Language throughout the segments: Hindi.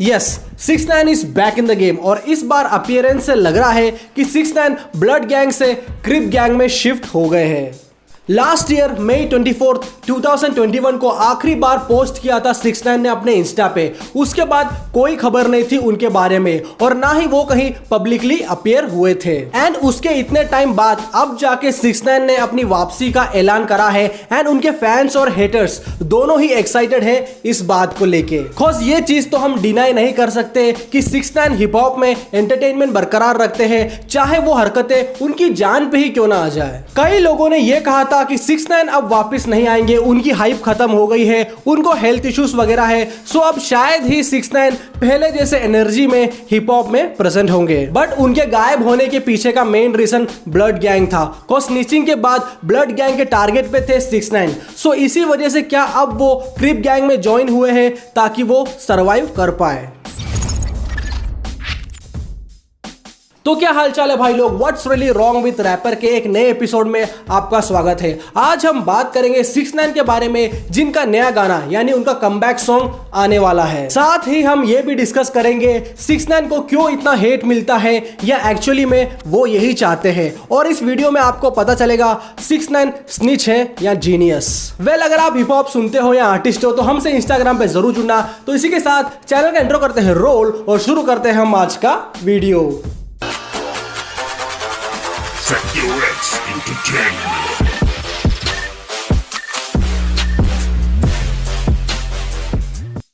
Yes 6ix9ine is back in the game और इस बार अपीयरेंस से लग रहा है कि 6ix9ine ब्लड गैंग से क्रिप गैंग में शिफ्ट हो गए हैं। लास्ट ईयर मई 24, 2021 को आखिरी बार पोस्ट किया था 6ix9ine ने अपने इंस्टा पे। उसके बाद कोई खबर नहीं थी उनके बारे में और ना ही वो कहीं पब्लिकली अपीयर हुए थे। एंड उसके इतने टाइम बाद अब जाके 6ix9ine ने अपनी वापसी का ऐलान करा है एंड उनके फैंस और हेटर्स दोनों ही एक्साइटेड है इस बात को लेके। खोज ये चीज तो हम डिनाई नहीं कर सकते कि 6ix9ine हिप हॉप में एंटरटेनमेंट बरकरार रखते हैं, चाहे वो हरकतें उनकी जान पे ही क्यों ना आ जाए। कई लोगों ने ये कहा था कि 6ix9ine अब वापस नहीं आएंगे, उनकी हाइप खत्म हो गई है, उनको हेल्थ इश्यूज वगैरह है, सो अब शायद ही 6ix9ine पहले जैसे एनर्जी में हिप हॉप में प्रेजेंट होंगे। बट उनके गायब होने के पीछे का मेन रीजन ब्लड गैंग था। को स्निचिंग के बाद ब्लड गैंग के टारगेट पे थे 6ix9ine, सो इसी वजह से क्या अब वो क्रिप गैंग में ज्वाइन हुए हैं ताकि वो सरवाइव कर पाए। तो क्या हालचाल है भाई लोग, what's really wrong with rapper के एक नए एपिसोड में आपका स्वागत है। आज हम बात करेंगे 6ix9ine के बारे में जिनका नया गाना यानी उनका कमबैक सॉन्ग आने वाला है। साथ ही हम ये भी डिस्कस करेंगे 6ix9ine को क्यों इतना हेट मिलता है या एक्चुअली में वो यही चाहते हैं। और इस वीडियो में आपको पता चलेगा 6ix9ine स्निच है या जीनियस। वेल अगर आप हिप हॉप सुनते हो या आर्टिस्ट हो तो हमसे इंस्टाग्राम पे जरूर जुड़ना। तो इसी के साथ चैनल का इंट्रो करते हैं रोल और शुरू करते हैं हम आज का वीडियो। Securix Entertainment.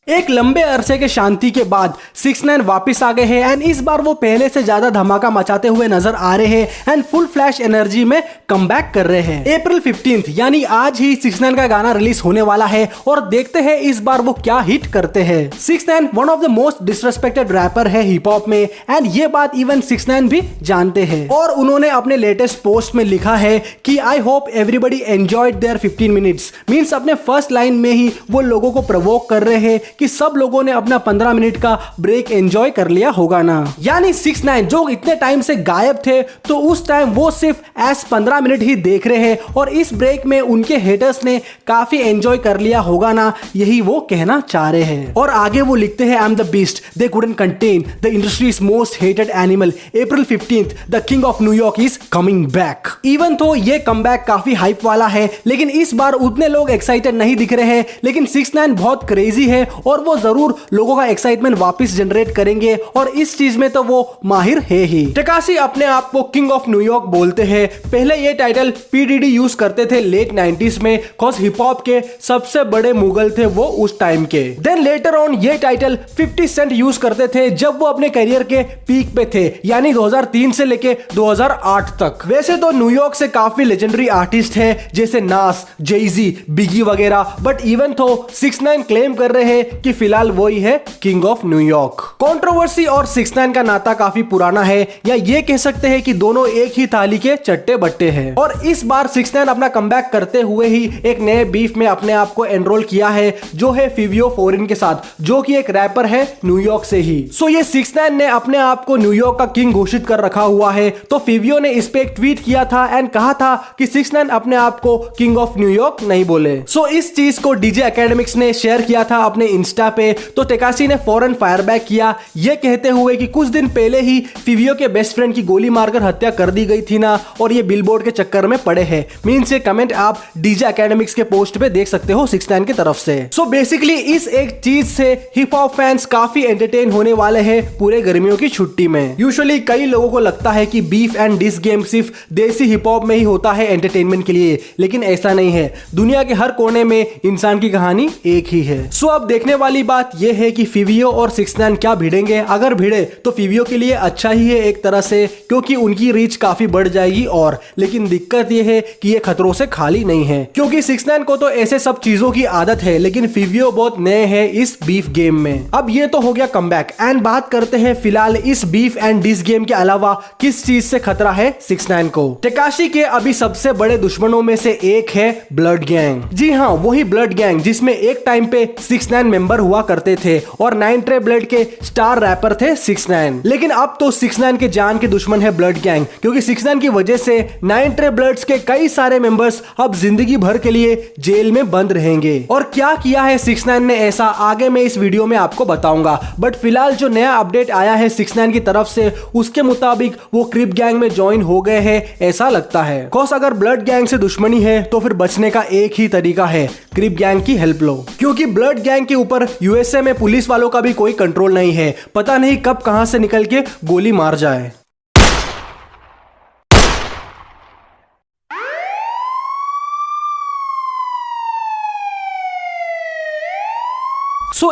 एक लंबे अरसे के शांति के बाद 6ix9ine वापस आ गए हैं एंड इस बार वो पहले से ज्यादा धमाका मचाते हुए नजर आ रहे हैं एंड फुल फ्लैश एनर्जी में कमबैक कर रहे हैं। अप्रैल 15 यानी आज ही 6ix9ine का गाना रिलीज होने वाला है और देखते हैं इस बार वो क्या हिट करते हैं। 6ix9ine one of the most disrespected rapper है हिप हॉप में एंड ये बात इवन 6ix9ine भी जानते हैं और उन्होंने अपने लेटेस्ट पोस्ट में लिखा है कि I hope everybody enjoyed their 15 minutes. Means अपने फर्स्ट लाइन में ही वो लोगों को प्रवोक कर रहे हैं कि सब लोगों ने अपना 15 मिनट का ब्रेक एंजॉय कर लिया होगा ना। यानी 6ix9ine जो इतने टाइम से गायब थे तो उस टाइम वो सिर्फ एस 15 मिनट ही देख रहे हैं और इस ब्रेक में उनके हेटर्स ने काफी एंजॉय कर लिया होगा ना, यही वो कहना चाह रहे हैं। और आगे वो लिखते हैं I am the beast they couldn't contain the industries most hated animal April 15 the king of New York is coming back. Even तो ये कमबैक काफी हाइप वाला है लेकिन इस बार उतने लोग एक्साइटेड नहीं दिख रहे हैं, लेकिन 6ix9ine बहुत क्रेजी है और वो जरूर लोगों का एक्साइटमेंट वापस जनरेट करेंगे और इस चीज में तो वो माहिर है ही। टेकाशी अपने आप को किंग ऑफ न्यूयॉर्क बोलते हैं। पहले ये टाइटल पीडीडी यूज करते थे लेट 90s में, कॉज हिप हॉप के सबसे बड़े मुगल थे वो उस टाइम के। देन लेटर ऑन ये टाइटल 50 सेंट यूज करते थे जब वो अपने करियर के पीक पे थे, यानी 2003 से लेके 2008 तक। वैसे तो न्यूयॉर्क से काफी लेजेंडरी आर्टिस्ट है जैसे नास, जेजी, बिगी वगैरह, बट इवन तो 6ix9ine क्लेम कर रहे हैं कि फिलहाल वही है किंग ऑफ न्यूयॉर्क। कंट्रोवर्सी और 6ix9ine का नाता काफी पुराना है या ये कह सकते हैं कि दोनों एक ही थाली के चट्टे बट्टे हैं। और इस बार 6ix9ine अपना कमबैक करते हुए ही एक नए बीफ में अपने आप को एनरोल किया है जो है फिवियो फोरेन के साथ, जो कि एक रैपर है न्यूयॉर्क से ही। सो ये 6ix9ine ने अपने आप को न्यूयॉर्क का किंग घोषित कर रखा हुआ है। तो फिवियो ने इस पे एक ट्वीट किया था एंड कहा था कि 6ix9ine अपने आप को किंग ऑफ न्यूयॉर्क नहीं बोले। सो इस चीज को डीजे एकेडमिक्स ने शेयर किया था अपने इंस्टा पे, तो टेकाशी ने फौरन फायरबैक किया ये कहते हुए कि कुछ दिन पहले ही फिवियो के बेस्ट फ्रेंड की गोली मारकर हत्या कर दी गई थी ना और ये बिलबोर्ड के चक्कर में पड़े हैं। मींस ये कमेंट आप डीजे एकेडमिक्स के पोस्ट पे देख सकते हो 6ix9ine की तरफ से। सो बेसिकली इस एक चीज से हिप हॉप फैंस काफी एंटरटेन होने वाले हैं पूरे गर्मियों की छुट्टी में। यूजुअली कई लोगों को लगता है कि बीफ एंड डिस गेम सिर्फ देसी हिप हॉप में ही होता है एंटरटेनमेंट के लिए, लेकिन ऐसा नहीं है। दुनिया के हर कोने में इंसान की कहानी एक ही है। सो अब देखने वाली बात यह है कि फिवियो और 6ix9ine क्या भिड़ेंगे। अगर भिड़े तो फिवियो के लिए अच्छा ही है एक तरह से, क्योंकि उनकी रीच काफी बढ़ जाएगी। और लेकिन दिक्कत यह है कि ये खतरों से खाली नहीं है, क्योंकि 6ix9ine को तो ऐसे सब चीजों की आदत है, लेकिन फिवियो बहुत नए हैं इस बीफ गेम में। अब ये तो हो गया कमबैक एंड बात करते हैं फिलहाल इस बीफ एंड डिस गेम के अलावा किस चीज से खतरा है 6ix9ine को। टेकाशी के अभी सबसे बड़े दुश्मनों में से एक है ब्लड गैंग। जी हाँ, वही ब्लड गैंग जिसमें एक टाइम पे 6ix9ine मेंबर हुआ करते थे और 9 ट्रे ब्लड के स्टार रैपर थे 6ix9ine। लेकिन अब तो 6ix9ine के जान के दुश्मन है ब्लड गैंग, क्योंकि 6ix9ine की वजह से 9 ट्रे ब्लड्स के कई सारे मेंबर्स अब जिंदगी भर के लिए जेल में बंद रहेंगे। और क्या किया है 6ix9ine ने ऐसा, आगे मैं इस वीडियो में आपको बताऊंगा। बट फिलहाल जो नया अपडेट आया है 6ix9ine की तरफ से, उसके मुताबिक वो क्रिप गैंग में ज्वाइन हो गए हैं ऐसा लगता है। कॉस अगर ब्लड गैंग से दुश्मनी है तो फिर बचने का एक ही तरीका है, क्रिप गैंग की हेल्प लो। क्योंकि ब्लड गैंग के ऊपर यूएसए में पुलिस वालों का भी कोई कंट्रोल नहीं है, पता नहीं कब कहां से निकल के गोली मार जाए।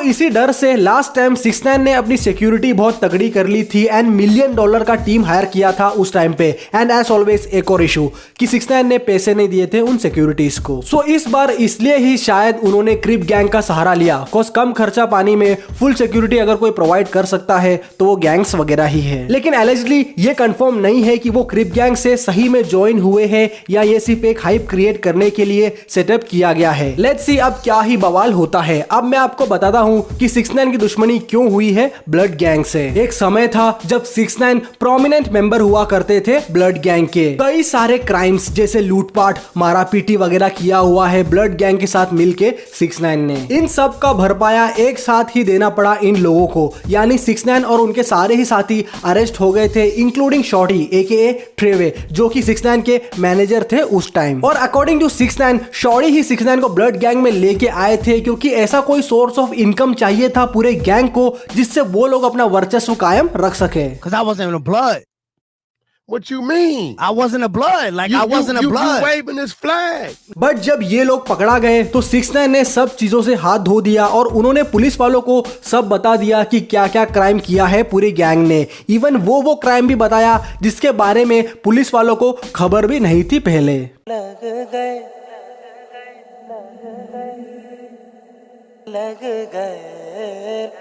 इसी डर से लास्ट टाइम 6ix9ine ने अपनी सिक्योरिटी बहुत तगड़ी कर ली थी एंड $1 मिलियन का टीम हायर किया था उस टाइम पे। एंड एज ऑलवेज एक और इशू कि 6ix9ine ने पैसे नहीं दिए थे उन सिक्योरिटीज को। इस बार इसलिए ही शायद उन्होंने क्रिप गैंग का सहारा लिया, कॉज कम खर्चा पानी में फुल सिक्योरिटी अगर कोई प्रोवाइड कर सकता है तो वो गैंग्स वगैरह ही है। लेकिन एलिजिडली ये कंफर्म नहीं है कि वो क्रिप गैंग से सही में ज्वाइन हुए हैं या ये सिर्फ एक हाइप क्रिएट करने के लिए सेटअप किया गया है। लेट्स सी अब क्या ही बवाल होता है। अब मैं आपको बताता हूं कि 6ix9ine की दुश्मनी क्यों हुई है ब्लड गैंग से। एक समय था जब 6ix9ine प्रोमिनेंट मेंबर हुआ करते थे ब्लड गैंग के। कई सारे क्राइम्स जैसे लूटपाट, मारा पीटी वगैरह किया हुआ है ब्लड गैंग के साथ मिलके 6ix9ine ने। इन सब का भरपाया एक साथ ही देना पड़ा इन लोगों को, यानी 6ix9ine और उनके सारे ही साथी अरेस्ट हो गए थे, इंक्लूडिंग शॉर्टी एके ट्रेवे, जो कि 6ix9ine के मैनेजर थे उस टाइम। और according to 6ix9ine, shorty he 6ix9ine को ब्लड गैंग में लेके आए थे क्योंकि ऐसा कोई सोर्स ऑफ इनकम चाहिए था पूरे गैंग को जिससे वो लोग अपना वर्चस्व कायम रख सके। Cause I wasn't in the blood. What you mean? I wasn't a blood. Like I wasn't a blood. You waving this flag. But जब ये लोग पकड़ा गए तो 6ix9ine ने सब चीजों से हाथ धो दिया और उन्होंने पुलिस वालों को सब बता दिया कि क्या क्या क्राइम किया है पूरी गैंग ने। इवन वो क्राइम भी बताया जिसके बारे में पुलिस वालों को खबर भी नहीं थी पहले। लग गए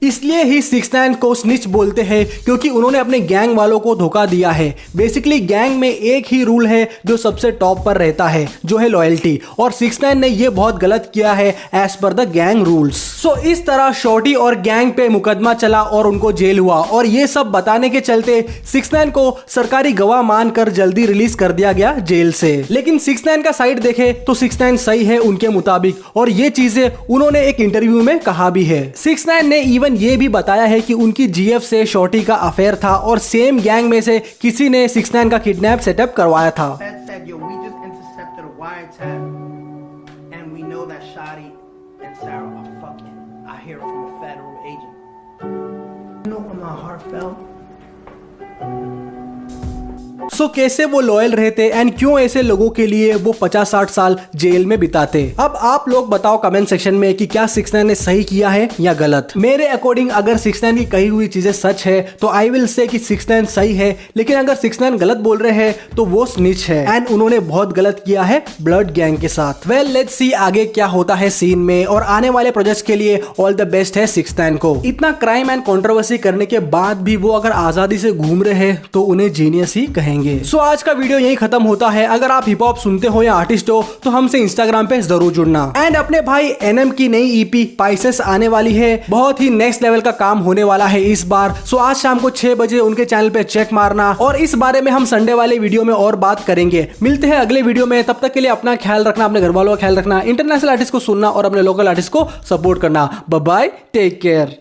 इसलिए ही 6ix9ine को स्निच बोलते हैं क्योंकि उन्होंने अपने गैंग वालों को धोखा दिया है। बेसिकली गैंग में एक ही रूल है जो सबसे टॉप पर रहता है, जो है लॉयल्टी, और 6ix9ine ने ये बहुत गलत किया है as per the gang rules. इस तरह शॉर्टी और गैंग पे मुकदमा चला और उनको जेल हुआ, और ये सब बताने के चलते 6ix9ine को सरकारी गवाह मानकर जल्दी रिलीज कर दिया गया जेल से। लेकिन 6ix9ine का साइड देखे तो 6ix9ine सही है उनके मुताबिक, और ये चीजें उन्होंने एक इंटरव्यू में कहा भी है। 6ix9ine ने इवन ये भी बताया है कि उनकी जीएफ से शॉर्टी का अफेयर था और सेम गैंग में से किसी ने 6ix9ine का किडनैप सेटअप करवाया था। कैसे वो लॉयल रहते एंड क्यों ऐसे लोगों के लिए वो 50-60 साल जेल में बिताते। अब आप लोग बताओ कमेंट सेक्शन में कि क्या 6ix9ine ने सही किया है या गलत। मेरे अकॉर्डिंग अगर 6ix9ine की कही हुई चीजें सच है तो आई विल से कि 6ix9ine सही है, लेकिन अगर 6ix9ine गलत बोल रहे हैं तो वो स्निच है एंड उन्होंने बहुत गलत किया है ब्लड गैंग के साथ। वेल लेट्स सी आगे क्या होता है सीन में, और आने वाले प्रोजेक्ट्स के लिए ऑल द बेस्ट है 6ix9ine को। इतना क्राइम एंड कंट्रोवर्सी करने के बाद भी वो अगर आजादी से घूम रहे हैं तो उन्हें जीनियस ही कहेंगे। आज का वीडियो यही खत्म होता है। अगर आप हिप हॉप सुनते हो या आर्टिस्ट हो तो हमसे इंस्टाग्राम पे जरूर जुड़ना। एंड अपने भाई एनएम की नई ईपी पाइसेस आने वाली है, बहुत ही नेक्स्ट लेवल का काम होने वाला है इस बार। आज शाम को 6 बजे उनके चैनल पे चेक मारना, और इस बारे में हम संडे वाले वीडियो में और बात करेंगे। मिलते हैं अगले वीडियो में, तब तक के लिए अपना ख्याल रखना, अपने घर वालों का ख्याल रखना, इंटरनेशनल आर्टिस्ट को सुनना और अपने लोकल आर्टिस्ट को सपोर्ट करना। Bye bye, take care.